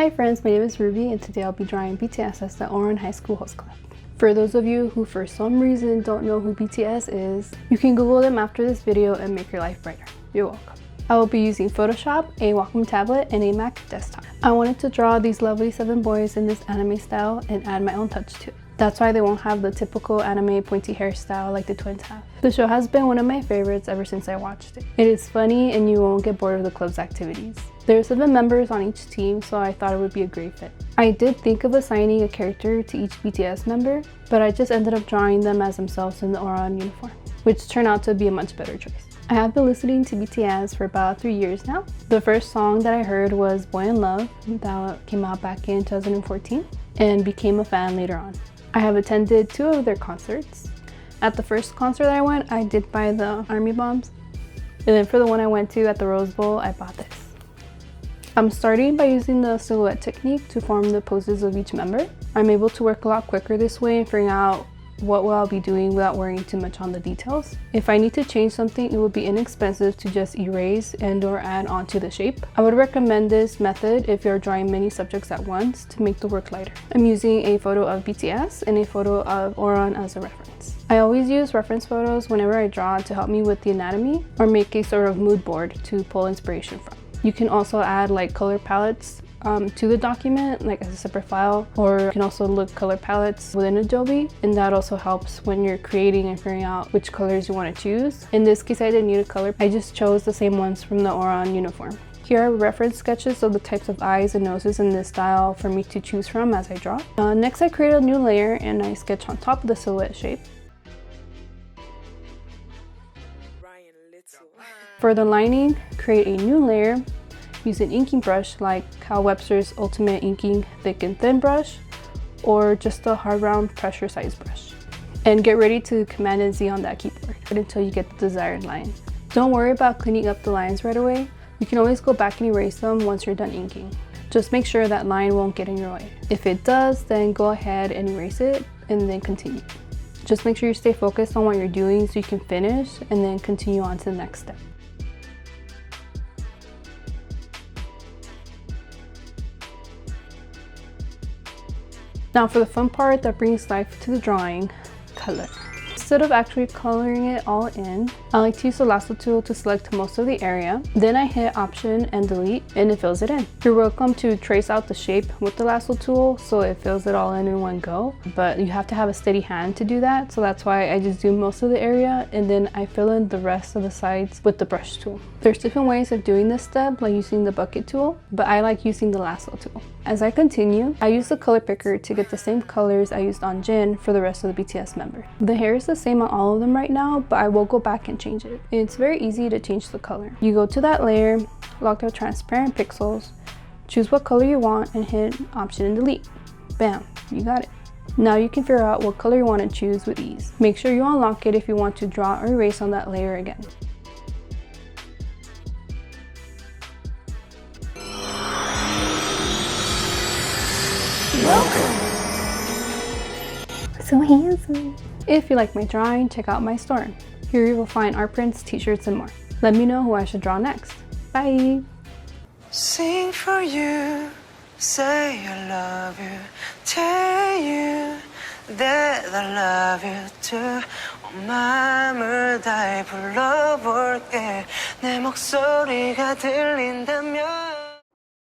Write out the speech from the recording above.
Hi friends, my name is Ruby and today I'll be drawing BTS as the Ouran High School Host Club. For those of you who for some reason don't know who BTS is, you can Google them after this video and make your life brighter. You're welcome. I will be using Photoshop, a Wacom tablet, and a Mac desktop. I wanted to draw these lovely 7 boys in this anime style and add my own touch to it. That's why they won't have the typical anime pointy hairstyle like the twins have. The show has been one of my favorites ever since I watched it. It is funny and you won't get bored of the club's activities. There are 7 members on each team, so I thought it would be a great fit. I did think of assigning a character to each BTS member, but I just ended up drawing them as themselves in the Ouran uniform, which turned out to be a much better choice. I have been listening to BTS for about 3 years now. The first song that I heard was Boy in Love, that came out back in 2014, and became a fan later on. I have attended 2 of their concerts. At the first concert I went, I did buy the army bombs. And then for the one I went to at the Rose Bowl, I bought this. I'm starting by using the silhouette technique to form the poses of each member. I'm able to work a lot quicker this way and figuring out what will I be doing without worrying too much on the details. If I need to change something, it would be inexpensive to just erase and or add onto the shape. I would recommend this method if you're drawing many subjects at once to make the work lighter. I'm using a photo of BTS and a photo of Ouran as a reference. I always use reference photos whenever I draw to help me with the anatomy or make a sort of mood board to pull inspiration from. You can also add like color palettes to the document, like as a separate file, or you can also look color palettes within Adobe, and that also helps when you're creating and figuring out which colors you want to choose. In this case, I didn't need a color. I just chose the same ones from the Ouran uniform. Here are reference sketches of the types of eyes and noses in this style for me to choose from as I draw. Next, I create a new layer and I sketch on top of the silhouette shape. For the lining, create a new layer. Use an inking brush like Cal Webster's Ultimate Inking Thick and Thin brush, or just a hard round pressure size brush. And get ready to Command and Z on that keyboard until you get the desired line. Don't worry about cleaning up the lines right away. You can always go back and erase them once you're done inking. Just make sure that line won't get in your way. If it does, then go ahead and erase it and then continue. Just make sure you stay focused on what you're doing so you can finish and then continue on to the next step. Now for the fun part that brings life to the drawing, color. Instead of actually coloring it all in, I like to use the lasso tool to select most of the area. Then I hit Option and Delete and it fills it in. You're welcome to trace out the shape with the lasso tool so it fills it all in one go, but you have to have a steady hand to do that, so that's why I just do most of the area and then I fill in the rest of the sides with the brush tool. There's different ways of doing this step, like using the bucket tool, but I like using the lasso tool. As I continue, I use the color picker to get the same colors I used on Jin for the rest of the BTS member. The hair is the same on all of them right now, but I will go back and change it. It's very easy to change the color. You go to that layer, lock the transparent pixels, choose what color you want and hit Option and Delete. Bam, you got it. Now you can figure out what color you want to choose with ease. Make sure you unlock it if you want to draw or erase on that layer again. Welcome. So handsome. If you like my drawing, check out my store. Here you will find art prints, t-shirts, and more. Let me know who I should draw next. Bye! Sing for you, say I love you, tell you that I love you too. 온 마음을 다해 불러볼게 내 목소리가 들린다면